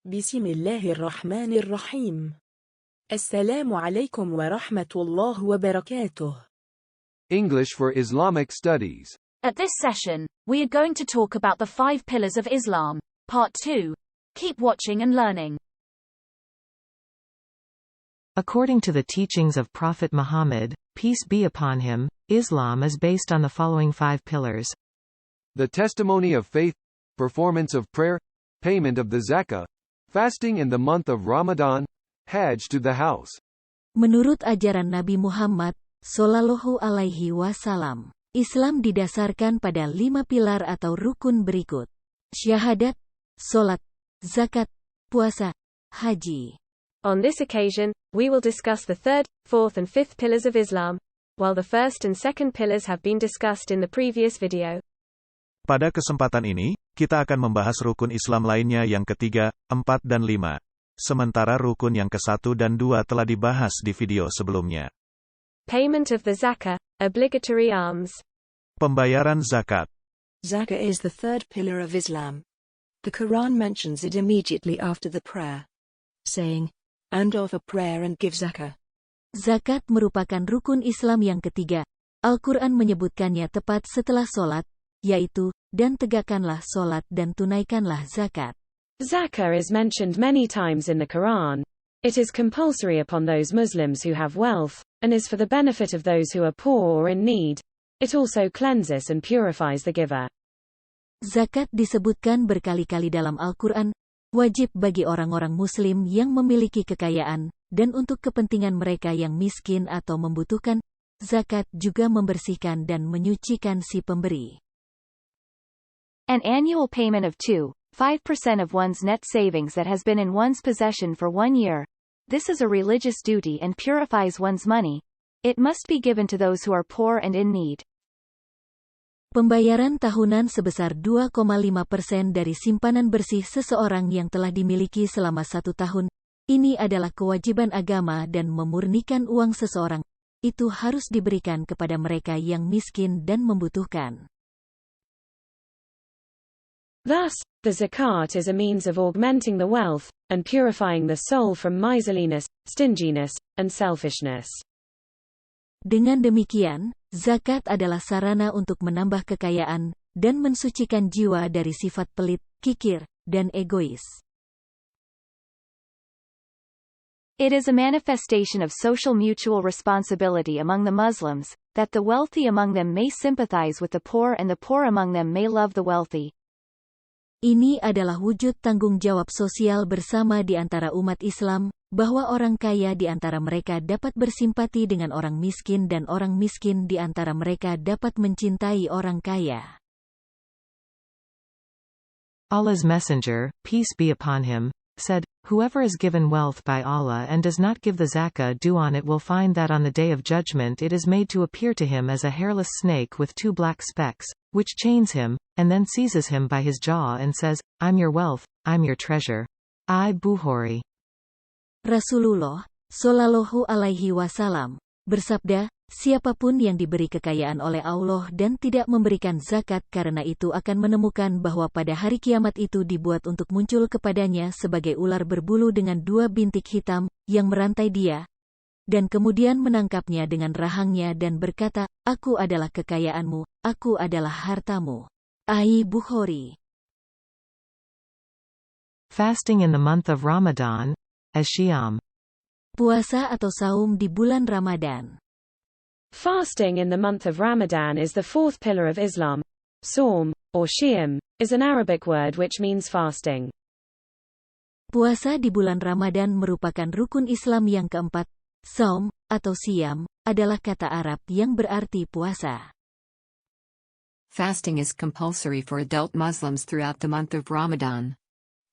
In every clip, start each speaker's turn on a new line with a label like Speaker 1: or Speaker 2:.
Speaker 1: بسم الله الرحمن الرحيم. السلام عليكم ورحمة الله وبركاته.
Speaker 2: English for Islamic Studies.
Speaker 3: At this session, we are going to talk about the 5 pillars of Islam, Part 2. Keep watching and learning.
Speaker 4: According to the teachings of Prophet Muhammad, peace be upon him, Islam is based on the following 5 pillars.
Speaker 2: The testimony of faith, performance of prayer, payment of the zakat, fasting in the month of Ramadan, hajj to the house.
Speaker 5: Menurut ajaran Nabi Muhammad, Shallallahu Alaihi Wasallam, Islam didasarkan pada 5 pilar atau rukun berikut: syahadat, solat, zakat, puasa, haji.
Speaker 6: On this occasion, we will discuss the 3rd, 4th and 5th pillars of Islam, while the 1st and 2nd pillars have been discussed in the previous video.
Speaker 7: Pada kesempatan ini, kita akan membahas rukun Islam lainnya yang ketiga, 4 dan 5. Sementara rukun yang ke-1 dan 2 telah dibahas di video sebelumnya.
Speaker 6: Payment of the zakah, obligatory alms.
Speaker 7: Pembayaran zakat.
Speaker 1: Zakah is the 3rd pillar of Islam. The Quran mentions it immediately after the prayer, saying, "And offer prayer and give zakah."
Speaker 5: Zakat merupakan rukun Islam yang ketiga. Al-Quran menyebutkannya tepat setelah solat, yaitu, dan tegakkanlah solat dan tunaikanlah zakat.
Speaker 6: Zakah is mentioned many times in the Quran. It is compulsory upon those Muslims who have wealth, and is for the benefit of those who are poor or in need. It also cleanses and purifies the giver.
Speaker 5: Zakat disebutkan berkali-kali dalam Al-Quran, wajib bagi orang-orang Muslim yang memiliki kekayaan, dan untuk kepentingan mereka yang miskin atau membutuhkan. Zakat juga membersihkan dan menyucikan si pemberi.
Speaker 3: An annual payment of 2.5% of one's net savings that has been in one's possession for 1 year. This is a religious duty and purifies one's money. It must be given to those who are poor and in need.
Speaker 5: Pembayaran tahunan sebesar 2,5% dari simpanan bersih seseorang yang telah dimiliki selama 1 tahun. Ini adalah kewajiban agama dan memurnikan uang seseorang. Itu harus diberikan kepada mereka yang miskin dan membutuhkan.
Speaker 6: Thus, the zakat is a means of augmenting the wealth, and purifying the soul from miserliness, stinginess, and selfishness.
Speaker 5: Dengan demikian, zakat adalah sarana untuk menambah kekayaan, dan mensucikan jiwa dari sifat pelit, kikir, dan egois.
Speaker 3: It is a manifestation of social mutual responsibility among the Muslims, that the wealthy among them may sympathize with the poor and the poor among them may love the wealthy.
Speaker 5: Ini adalah wujud tanggung jawab sosial bersama di antara umat Islam, bahwa orang kaya di antara mereka dapat bersimpati dengan orang miskin dan orang miskin di antara mereka dapat mencintai orang kaya.
Speaker 4: Allah's Messenger, peace be upon him, said, "Whoever is given wealth by Allah and does not give the zakah due on it will find that on the day of judgment it is made to appear to him as a hairless snake with 2 black specks, which chains him, and then seizes him by his jaw and says, I'm your wealth, I'm your treasure. Bukhari."
Speaker 5: Rasulullah Shallallahu Alaihi Wasallam bersabda, siapapun yang diberi kekayaan oleh Allah dan tidak memberikan zakat karena itu akan menemukan bahwa pada hari kiamat itu dibuat untuk muncul kepadanya sebagai ular berbulu dengan 2 bintik hitam, yang merantai dia, dan kemudian menangkapnya dengan rahangnya dan berkata, "Aku adalah kekayaanmu, aku adalah hartamu." Bukhari.
Speaker 4: Fasting in the month of Ramadan, as-Shiyam.
Speaker 5: Puasa atau saum di bulan Ramadan.
Speaker 6: Fasting in the month of Ramadan is the 4th pillar of Islam. Saum, or Shiyam, is an Arabic word which means fasting.
Speaker 5: Puasa di bulan Ramadan merupakan rukun Islam yang keempat. Saum, atau siyam, adalah kata Arab yang berarti puasa.
Speaker 8: Fasting is compulsory for adult Muslims throughout the month of Ramadan.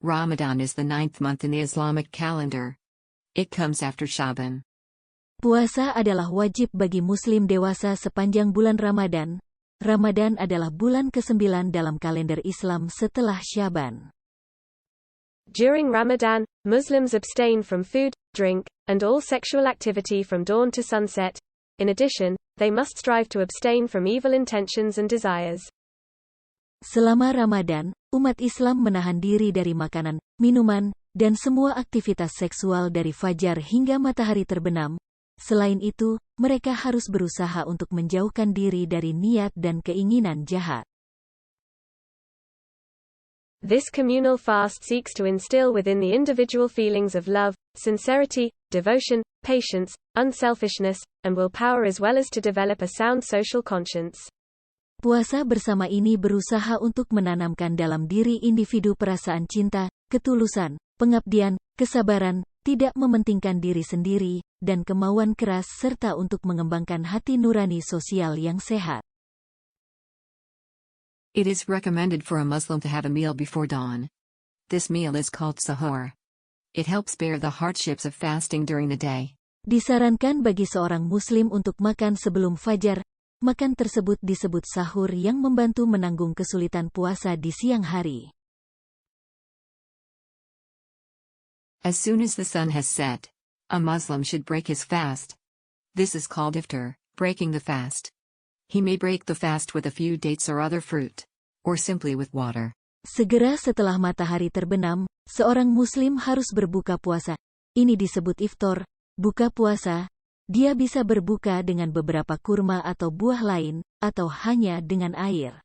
Speaker 8: Ramadan is the 9th month in the Islamic calendar. It comes after Shaban.
Speaker 5: Puasa adalah wajib bagi Muslim dewasa sepanjang bulan Ramadan. Ramadan adalah bulan ke-9 dalam kalender Islam setelah Syaban.
Speaker 6: During Ramadan, Muslims abstain from food, drink, and all sexual activity from dawn to sunset. In addition, they must strive to abstain from evil intentions and desires.
Speaker 5: Selama Ramadan, umat Islam menahan diri dari makanan, minuman, dan semua aktivitas seksual dari fajar hingga matahari terbenam. Selain itu, mereka harus berusaha untuk menjauhkan diri dari niat dan keinginan jahat.
Speaker 9: This communal fast seeks to instill within the individual feelings of love, sincerity, devotion, patience, unselfishness, and willpower as well as to develop a sound social conscience.
Speaker 5: Puasa bersama ini berusaha untuk menanamkan dalam diri individu perasaan cinta, ketulusan, pengabdian, kesabaran, tidak mementingkan diri sendiri, dan kemauan keras serta untuk mengembangkan hati nurani sosial yang sehat.
Speaker 8: It is recommended for a Muslim to have a meal before dawn. This meal is called sahur. It helps bear the hardships of fasting during the day.
Speaker 5: Disarankan bagi seorang Muslim untuk makan sebelum fajar. Makan tersebut disebut sahur yang membantu menanggung kesulitan puasa di siang hari.
Speaker 8: As soon as the sun has set, a Muslim should break his fast. This is called iftar, breaking the fast. He may break the fast with a few dates or other fruit, or simply with water.
Speaker 5: Segera setelah matahari terbenam, seorang Muslim harus berbuka puasa. Ini disebut iftar, buka puasa. Dia bisa berbuka dengan beberapa kurma atau buah lain, atau hanya dengan air.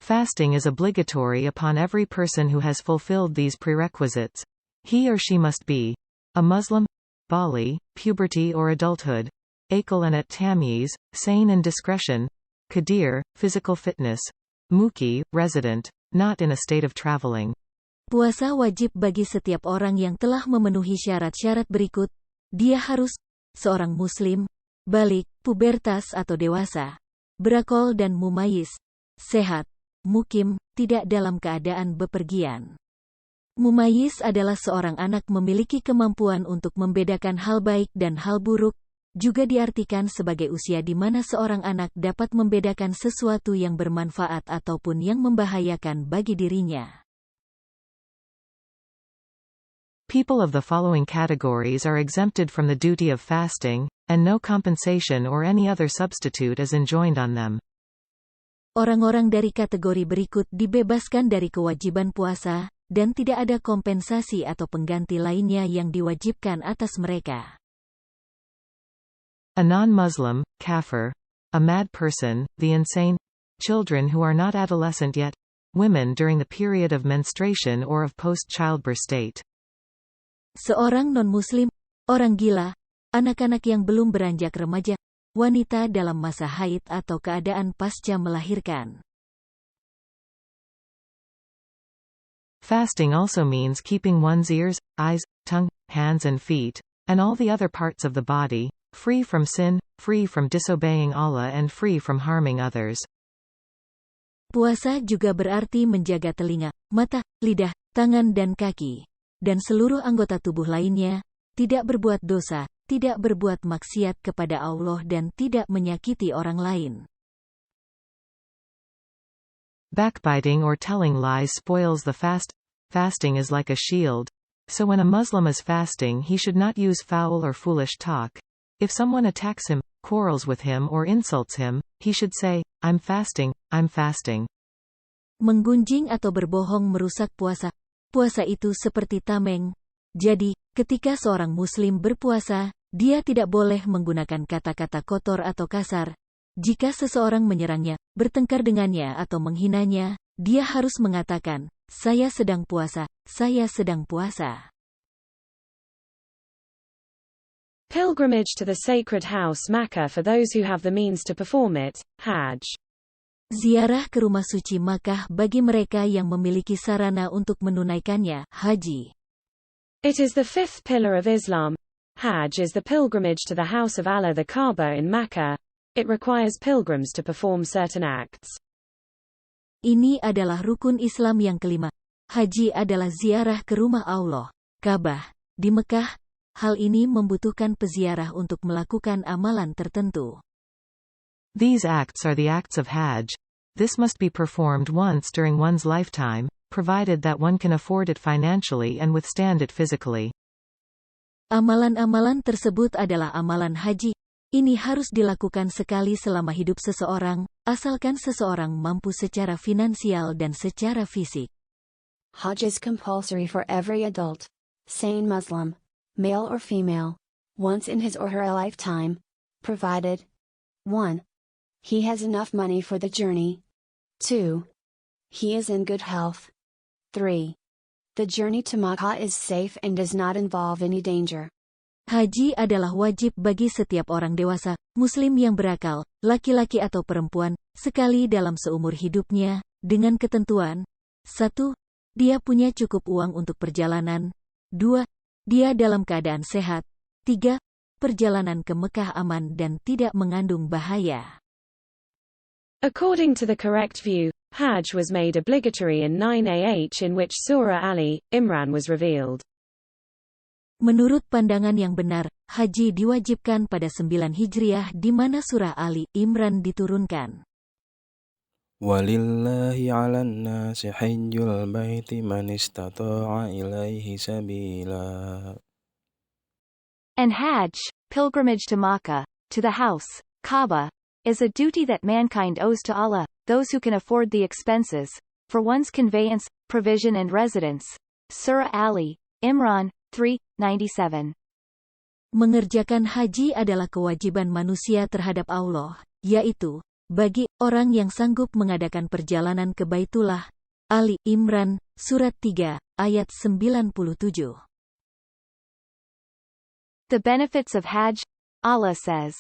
Speaker 4: Fasting is obligatory upon every person who has fulfilled these prerequisites. He or she must be a Muslim, Bali, puberty or adulthood, Akal and at Tamyiz, sane and discretion, Qadir, physical fitness, Muki, resident, not in a state of traveling.
Speaker 5: Puasa wajib bagi setiap orang yang telah memenuhi syarat-syarat berikut. Dia harus seorang Muslim, balik, pubertas atau dewasa, berakol dan mumayyiz, sehat, mukim, tidak dalam keadaan bepergian. Mumayyiz adalah seorang anak memiliki kemampuan untuk membedakan hal baik dan hal buruk, juga diartikan sebagai usia di mana seorang anak dapat membedakan sesuatu yang bermanfaat ataupun yang membahayakan bagi dirinya.
Speaker 4: People of the following categories are exempted from the duty of fasting, and no compensation or any other substitute is enjoined on them.
Speaker 5: Orang-orang dari kategori berikut dibebaskan dari kewajiban puasa, dan tidak ada kompensasi atau pengganti lainnya yang diwajibkan atas mereka.
Speaker 4: A non-Muslim, kafir, a mad person, the insane, children who are not adolescent yet, women during the period of menstruation or of post-childbirth state.
Speaker 5: Seorang non-Muslim, orang gila, anak-anak yang belum beranjak remaja, wanita dalam masa haid atau keadaan pasca melahirkan.
Speaker 4: Fasting also means keeping one's ears, eyes, tongue, hands and feet, and all the other parts of the body, free from sin, free from disobeying Allah and free from harming others.
Speaker 5: Puasa juga berarti menjaga telinga, mata, lidah, tangan dan kaki, dan seluruh anggota tubuh lainnya, tidak berbuat dosa, tidak berbuat maksiat kepada Allah dan tidak menyakiti orang lain.
Speaker 4: Backbiting or telling lies spoils the fast. Fasting is like a shield. So when a Muslim is fasting he should not use foul or foolish talk. If someone attacks him, quarrels with him or insults him, he should say, I'm fasting, I'm fasting.
Speaker 5: Menggunjing atau berbohong merusak puasa. Puasa itu seperti tameng. Jadi, ketika seorang Muslim berpuasa, dia tidak boleh menggunakan kata-kata kotor atau kasar. Jika seseorang menyerangnya, bertengkar dengannya atau menghinanya, dia harus mengatakan, saya sedang puasa, saya sedang puasa.
Speaker 6: Pilgrimage to the sacred house Makkah for those who have the means to perform it, hajj.
Speaker 5: Ziarah ke rumah suci Makkah bagi mereka yang memiliki sarana untuk menunaikannya, haji.
Speaker 6: It is the fifth pillar of Islam. Hajj is the pilgrimage to the house of Allah, the Kaaba in Makkah. It requires pilgrims to perform certain acts.
Speaker 5: Ini adalah rukun Islam yang kelima. Haji adalah ziarah ke rumah Allah, Ka'bah, di Mekah. Hal ini membutuhkan peziarah untuk melakukan amalan tertentu.
Speaker 4: These acts are the acts of Hajj. This must be performed once during one's lifetime, provided that one can afford it financially and withstand it physically.
Speaker 5: Amalan-amalan tersebut adalah amalan haji. Ini harus dilakukan sekali selama hidup seseorang, asalkan seseorang mampu secara finansial dan secara fisik.
Speaker 10: Hajj is compulsory for every adult, sane Muslim, male or female, once in his or her lifetime, provided 1. He has enough money for the journey. 2. He is in good health. 3. The journey to Makkah is safe and does not involve any danger.
Speaker 5: Haji adalah wajib bagi setiap orang dewasa, Muslim yang berakal, laki-laki atau perempuan, sekali dalam seumur hidupnya, dengan ketentuan 1. Dia punya cukup uang untuk perjalanan. 2. Dia dalam keadaan sehat. 3. Perjalanan ke Mekah aman dan tidak mengandung bahaya.
Speaker 6: According to the correct view, Hajj was made obligatory in 9AH, in which Surah Ali, Imran was revealed.
Speaker 5: Menurut pandangan yang benar, haji diwajibkan pada 9 Hijriah di mana surah Ali, Imran diturunkan.
Speaker 11: Walillahi 'alan nasi hajjul baiti man istata'a ilaihi sabila.
Speaker 3: And Hajj, pilgrimage to Makkah, to the house, Kaaba, is a duty that mankind owes to Allah, those who can afford the expenses, for one's conveyance, provision and residence. Surah Ali, Imran 3:97.
Speaker 5: Mengerjakan haji adalah kewajiban manusia terhadap Allah, yaitu bagi orang yang sanggup mengadakan perjalanan ke Baitullah. Ali Imran, surat 3, ayat 97.
Speaker 3: The benefits of Hajj, Allah says.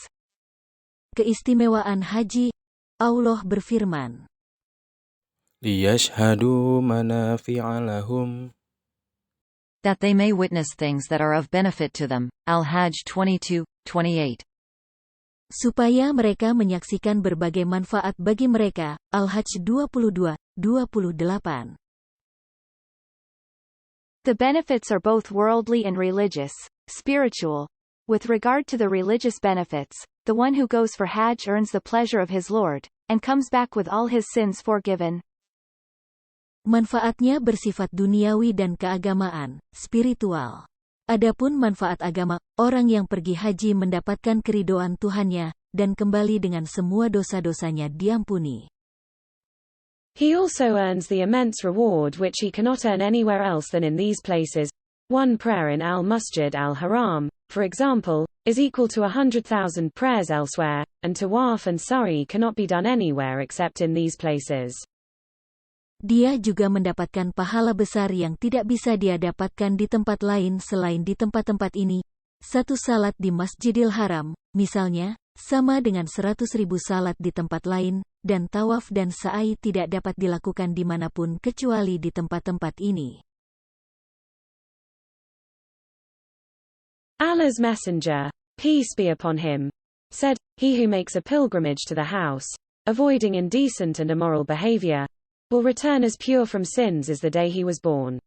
Speaker 5: Keistimewaan haji, Allah berfirman.
Speaker 11: Liyashhadu manafi'a lahum.
Speaker 8: That they may witness things that are of benefit to them. Al-Hajj 22:28.
Speaker 5: Supaya mereka menyaksikan berbagai manfaat bagi mereka. Al-Hajj 22:28.
Speaker 3: The benefits are both worldly and religious, spiritual. With regard to the religious benefits, the one who goes for Hajj earns the pleasure of his Lord, and comes back with all his sins forgiven.
Speaker 5: Manfaatnya bersifat duniawi dan keagamaan, spiritual. Adapun manfaat agama, orang yang pergi haji mendapatkan keridhaan Tuhannya, dan kembali dengan semua dosa-dosanya diampuni.
Speaker 6: He also earns the immense reward which he cannot earn anywhere else than in these places. One prayer in al-Masjid al-Haram, for example, is equal to 100,000 prayers elsewhere, and tawaf and sa'i cannot be done anywhere except in these places.
Speaker 5: Dia juga mendapatkan pahala besar yang tidak bisa dia dapatkan di tempat lain selain di tempat-tempat ini. Satu salat di Masjidil Haram, misalnya, sama dengan 100.000 salat di tempat lain, dan tawaf dan sa'i tidak dapat dilakukan dimanapun kecuali di tempat-tempat ini.
Speaker 6: Allah's Messenger, peace be upon him, said, "He who makes a pilgrimage to the house, avoiding indecent and immoral behavior, will return as pure from sins as the day he was born."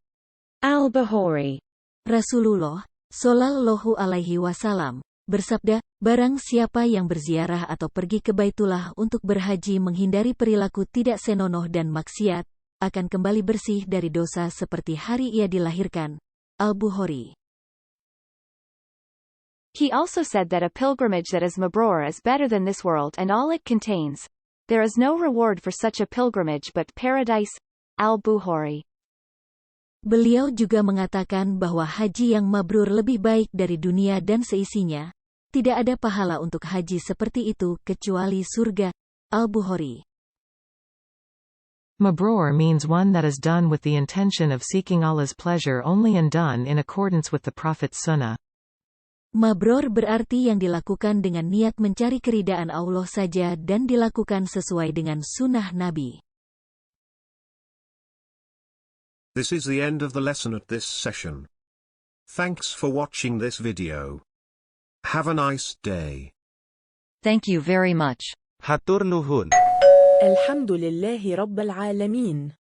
Speaker 6: Al-Bukhari.
Speaker 5: Rasulullah Shallallahu Alaihi Wasallam bersabda, barang siapa yang berziarah atau pergi ke Baitullah untuk berhaji menghindari perilaku tidak senonoh dan maksiat, akan kembali bersih dari dosa seperti hari ia dilahirkan. Al-Bukhari.
Speaker 3: He also said that a pilgrimage that is mabrur is better than this world and all it contains. There is no reward for such a pilgrimage but paradise. Al-Bukhari.
Speaker 5: Beliau juga mengatakan bahwa haji yang mabrur lebih baik dari dunia dan seisinya. Tidak ada pahala untuk haji seperti itu kecuali surga. Al-Bukhari.
Speaker 4: Mabrur means one that is done with the intention of seeking Allah's pleasure only and done in accordance with the Prophet's sunnah.
Speaker 5: Mabrur berarti yang dilakukan dengan niat mencari keridaan Allah saja dan dilakukan sesuai dengan sunnah Nabi.
Speaker 12: This is the end of the lesson at this session. Thanks for watching this video. Have a nice day.
Speaker 8: Thank you very much.
Speaker 7: Hatur nuhun.
Speaker 1: Alhamdulillahi Rabbil Alamin.